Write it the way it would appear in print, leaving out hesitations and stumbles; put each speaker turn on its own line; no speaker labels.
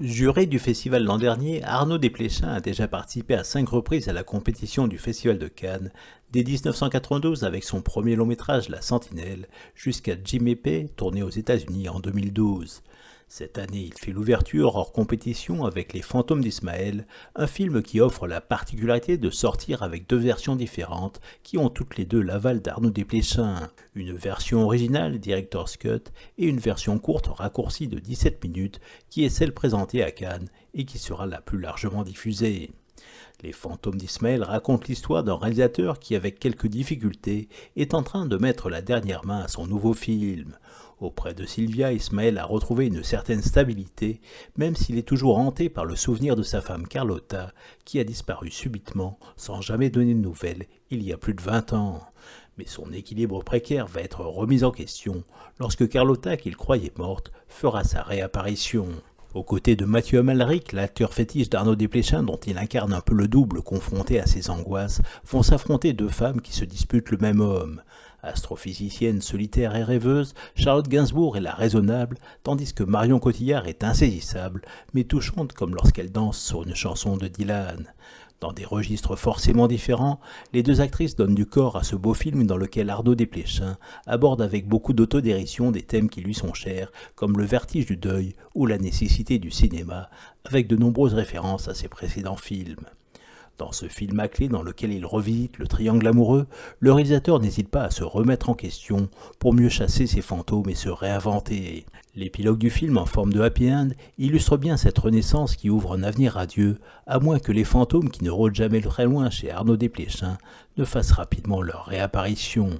Juré du festival l'an dernier, Arnaud Desplechin a déjà participé à 5 reprises à la compétition du Festival de Cannes, dès 1992 avec son premier long-métrage La Sentinelle, jusqu'à Jim Epey, tourné aux États-Unis en 2012. Cette année, il fait l'ouverture hors compétition avec Les Fantômes d'Ismaël, un film qui offre la particularité de sortir avec 2 versions différentes qui ont toutes les deux l'aval d'Arnaud Desplechin. Une version originale, Director's Cut, et une version courte raccourcie de 17 minutes qui est celle présentée à Cannes et qui sera la plus largement diffusée. Les Fantômes d'Ismaël racontent l'histoire d'un réalisateur qui, avec quelques difficultés, est en train de mettre la dernière main à son nouveau film. Auprès de Sylvia, Ismaël a retrouvé une certaine stabilité, même s'il est toujours hanté par le souvenir de sa femme Carlotta, qui a disparu subitement, sans jamais donner de nouvelles, il y a plus de 20 ans. Mais son équilibre précaire va être remis en question lorsque Carlotta, qu'il croyait morte, fera sa réapparition. Aux côtés de Mathieu Amalric, l'acteur fétiche d'Arnaud Desplechin dont il incarne un peu le double confronté à ses angoisses, vont s'affronter 2 femmes qui se disputent le même homme. Astrophysicienne solitaire et rêveuse, Charlotte Gainsbourg est la raisonnable, tandis que Marion Cotillard est insaisissable, mais touchante comme lorsqu'elle danse sur une chanson de Dylan. Dans des registres forcément différents, les 2 actrices donnent du corps à ce beau film dans lequel Arnaud Desplechin aborde avec beaucoup d'autodérision des thèmes qui lui sont chers, comme le vertige du deuil ou la nécessité du cinéma, avec de nombreuses références à ses précédents films. Dans ce film à clé dans lequel il revisite le triangle amoureux, le réalisateur n'hésite pas à se remettre en question pour mieux chasser ses fantômes et se réinventer. L'épilogue du film en forme de happy end illustre bien cette renaissance qui ouvre un avenir radieux, à moins que les fantômes qui ne rôdent jamais très loin chez Arnaud Desplechin ne fassent rapidement leur réapparition.